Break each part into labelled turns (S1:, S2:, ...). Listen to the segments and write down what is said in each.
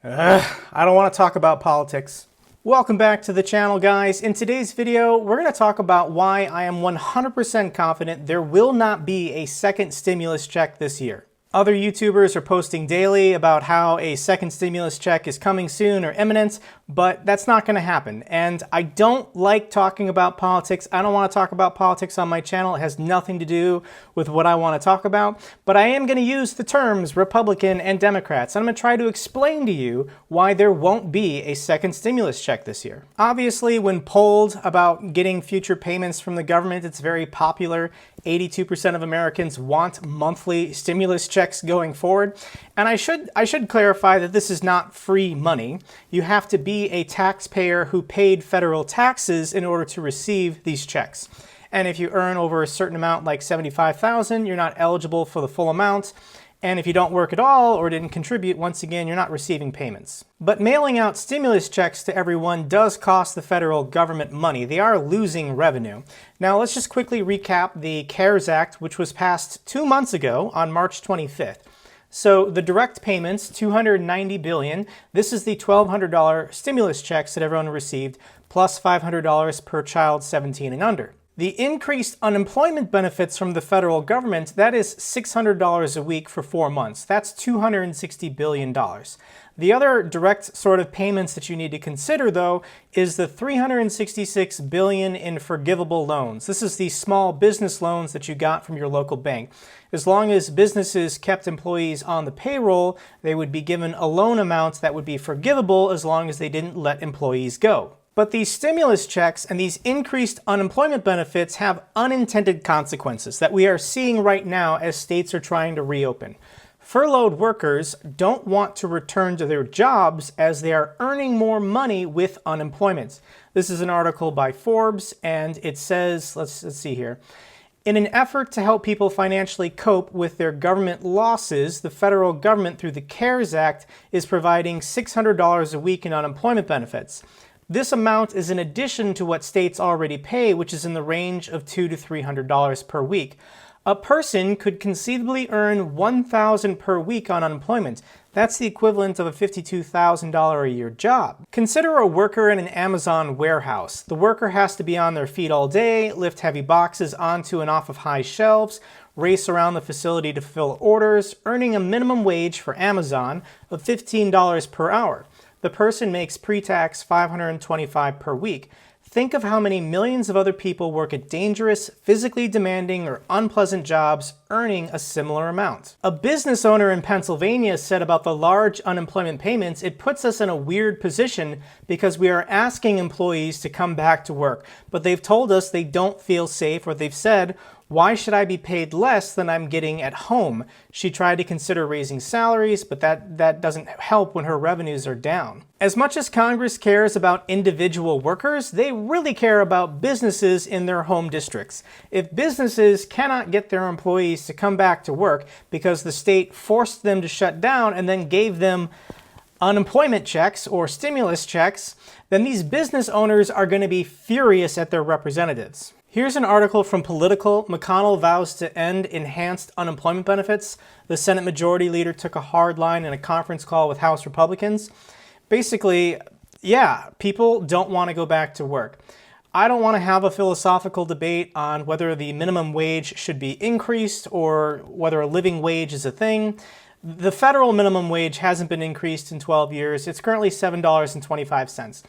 S1: I don't want to talk about politics. Welcome back to the channel, guys. In today's video, we're going to talk about why I am 100% confident there will not be a second stimulus check this year. Other YouTubers are posting daily about how a second stimulus check is coming soon or imminent, but that's not going to happen. And I don't like talking about politics. I don't want to talk about politics on my channel. It has nothing to do with what I want to talk about. But I am going to use the terms Republican and Democrats. And I'm going to try to explain to you why there won't be a second stimulus check this year. Obviously, when polled about getting future payments from the government, it's very popular. 82% of Americans want monthly stimulus checks going forward. And I should clarify that this is not free money. You have to be a taxpayer who paid federal taxes in order to receive these checks. And if you earn over a certain amount, like $75,000, you're not eligible for the full amount. And if you don't work at all or didn't contribute, once again, you're not receiving payments. But mailing out stimulus checks to everyone does cost the federal government money. They are losing revenue. Now, let's just quickly recap the CARES Act, which was passed 2 months ago on March 25th. So the direct payments, $290 billion. This is the $1,200 stimulus checks that everyone received, plus $500 per child 17 and under. The increased unemployment benefits from the federal government, that is $600 a week for 4 months. That's $260 billion. The other direct sort of payments that you need to consider, though, is the $366 billion in forgivable loans. This is the small business loans that you got from your local bank. As long as businesses kept employees on the payroll, they would be given a loan amount that would be forgivable as long as they didn't let employees go. But these stimulus checks and these increased unemployment benefits have unintended consequences that we are seeing right now as states are trying to reopen. Furloughed workers don't want to return to their jobs as they are earning more money with unemployment. This is an article by Forbes, and it says, let's see here. In an effort to help people financially cope with their government losses, the federal government, through the CARES Act, is providing $600 a week in unemployment benefits. This amount is in addition to what states already pay, which is in the range of $200 to $300 per week. A person could conceivably earn $1,000 per week on unemployment. That's the equivalent of a $52,000 a year job. Consider a worker in an Amazon warehouse. The worker has to be on their feet all day, lift heavy boxes onto and off of high shelves, race around the facility to fulfill orders, earning a minimum wage for Amazon of $15 per hour. The person makes pre-tax $525 per week. Think of how many millions of other people work at dangerous, physically demanding, or unpleasant jobs earning a similar amount. A business owner in Pennsylvania said about the large unemployment payments, it puts us in a weird position because we are asking employees to come back to work, but they've told us they don't feel safe, or they've said, "Why should I be paid less than I'm getting at home?" She tried to consider raising salaries, but that doesn't help when her revenues are down. As much as Congress cares about individual workers, they really care about businesses in their home districts. If businesses cannot get their employees to come back to work because the state forced them to shut down and then gave them unemployment checks or stimulus checks, then these business owners are going to be furious at their representatives. Here's an article from Political. McConnell vows to end enhanced unemployment benefits. The Senate Majority Leader took a hard line in a conference call with House Republicans. Basically, yeah, people don't want to go back to work. I don't want to have a philosophical debate on whether the minimum wage should be increased or whether a living wage is a thing. The federal minimum wage hasn't been increased in 12 years. It's currently $7.25.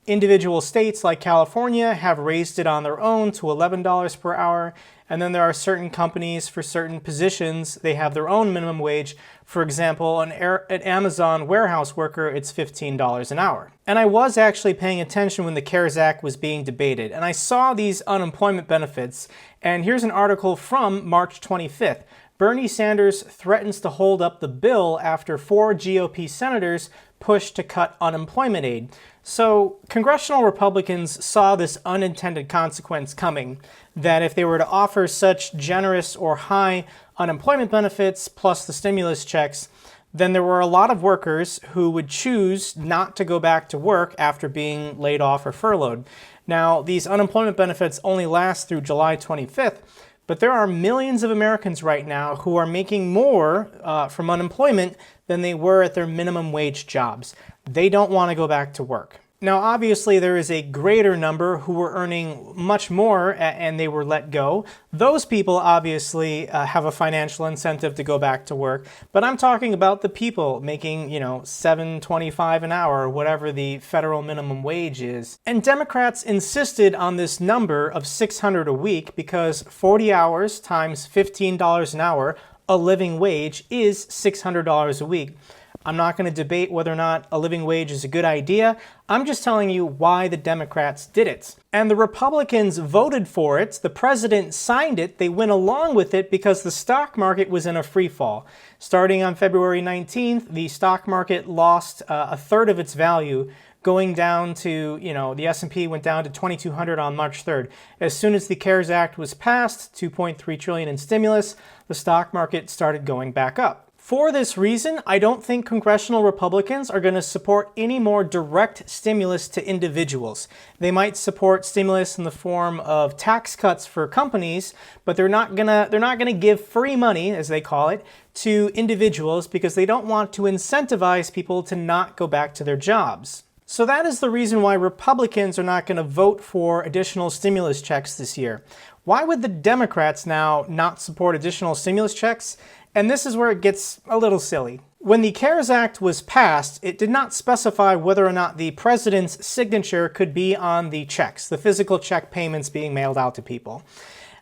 S1: Individual states like California have raised it on their own to $11 per hour. And then there are certain companies for certain positions, they have their own minimum wage. For example, an Amazon warehouse worker, it's $15 an hour. And I was actually paying attention when the CARES Act was being debated, and I saw these unemployment benefits. And here's an article from March 25th. Bernie Sanders threatens to hold up the bill after 4 GOP senators push to cut unemployment aid. So congressional Republicans saw this unintended consequence coming, that if they were to offer such generous or high unemployment benefits plus the stimulus checks, then there were a lot of workers who would choose not to go back to work after being laid off or furloughed. Now, these unemployment benefits only last through July 25th, But there are millions of Americans right now who are making more from unemployment than they were at their minimum wage jobs. They don't want to go back to work. Now, obviously, there is a greater number who were earning much more and they were let go. Those people obviously have a financial incentive to go back to work. But I'm talking about the people making, $7.25 an hour, whatever the federal minimum wage is. And Democrats insisted on this number of $600 a week because 40 hours times $15 an hour, a living wage, is $600 a week. I'm not going to debate whether or not a living wage is a good idea. I'm just telling you why the Democrats did it. And the Republicans voted for it. The president signed it. They went along with it because the stock market was in a free fall. Starting on February 19th, the stock market lost a third of its value, going down to, the S&P went down to 2,200 on March 3rd. As soon as the CARES Act was passed, $2.3 trillion in stimulus, the stock market started going back up. For this reason, I don't think congressional Republicans are going to support any more direct stimulus to individuals. They might support stimulus in the form of tax cuts for companies, but they're not gonna give free money, as they call it, to individuals because they don't want to incentivize people to not go back to their jobs. So that is the reason why Republicans are not going to vote for additional stimulus checks this year. Why would the Democrats now not support additional stimulus checks? And this is where it gets a little silly. When the CARES Act was passed, it did not specify whether or not the president's signature could be on the checks, the physical check payments being mailed out to people.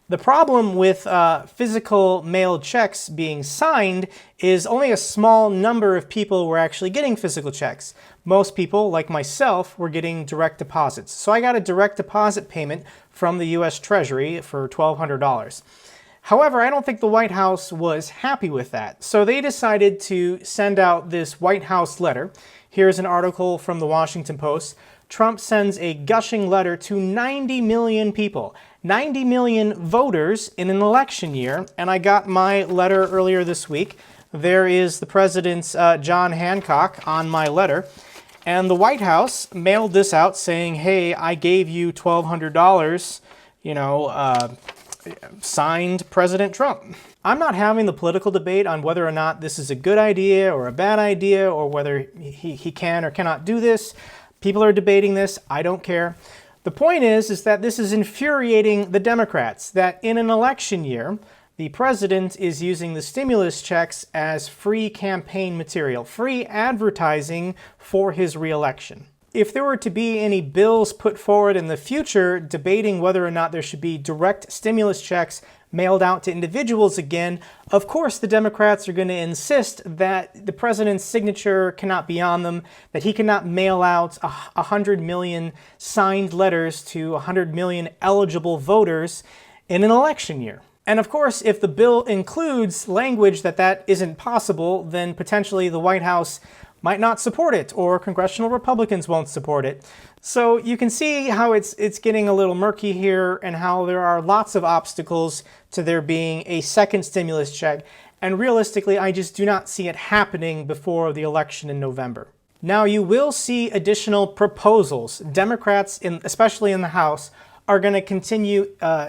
S1: The problem with physical mailed checks being signed is only a small number of people were actually getting physical checks. Most people, like myself, were getting direct deposits. So I got a direct deposit payment from the U.S. Treasury for $1,200. However, I don't think the White House was happy with that. So they decided to send out this White House letter. Here's an article from the Washington Post. Trump sends a gushing letter to 90 million people, 90 million voters in an election year. And I got my letter earlier this week. There is the president's John Hancock on my letter. And the White House mailed this out saying, hey, I gave you $1,200, signed President Trump. I'm not having the political debate on whether or not this is a good idea or a bad idea or whether he can or cannot do this. People are debating this. I don't care. The point is that this is infuriating the Democrats, that in an election year, the president is using the stimulus checks as free campaign material, free advertising for his reelection. If there were to be any bills put forward in the future debating whether or not there should be direct stimulus checks mailed out to individuals again, of course the Democrats are going to insist that the president's signature cannot be on them, that he cannot mail out 100 million signed letters to 100 million eligible voters in an election year. And of course, if the bill includes language that isn't possible, then potentially the White House might not support it, or congressional Republicans won't support it. So you can see how it's getting a little murky here and how there are lots of obstacles to there being a second stimulus check. And realistically, I just do not see it happening before the election in November. Now, you will see additional proposals. Democrats, especially in the House, are going to continue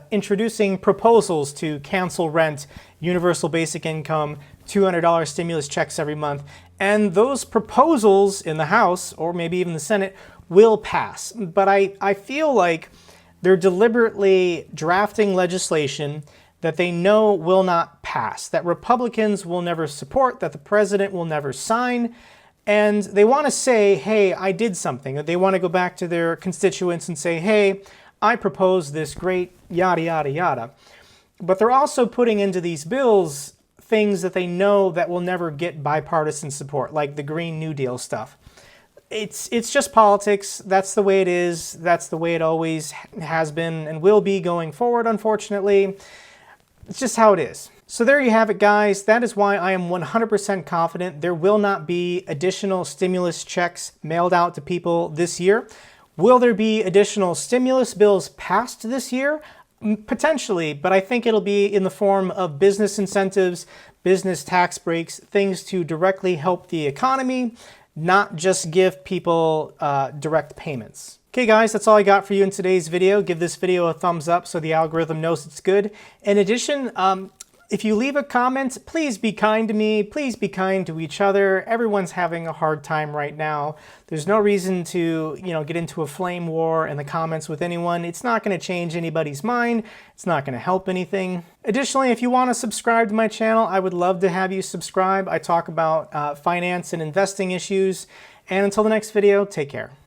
S1: introducing proposals to cancel rent, universal basic income, $200 stimulus checks every month. And those proposals in the House, or maybe even the Senate, will pass. But I feel like they're deliberately drafting legislation that they know will not pass, that Republicans will never support, that the president will never sign. And they want to say, hey, I did something. They want to go back to their constituents and say, hey, I proposed this great yada, yada, yada. But they're also putting into these bills things that they know that will never get bipartisan support, like the Green New Deal stuff. It's just politics. That's the way it is. That's the way it always has been and will be going forward, unfortunately. It's just how it is. So there you have it, guys. That is why I am 100% confident there will not be additional stimulus checks mailed out to people this year. Will there be additional stimulus bills passed this year? Potentially, but I think it'll be in the form of business incentives, business tax breaks, things to directly help the economy, not just give people direct payments. Okay guys, that's all I got for you in today's video. Give this video a thumbs up so the algorithm knows it's good. In addition, if you leave a comment, please be kind to me. Please be kind to each other. Everyone's having a hard time right now. There's no reason to, get into a flame war in the comments with anyone. It's not going to change anybody's mind. It's not going to help anything. Additionally, if you want to subscribe to my channel, I would love to have you subscribe. I talk about finance and investing issues. And until the next video, take care.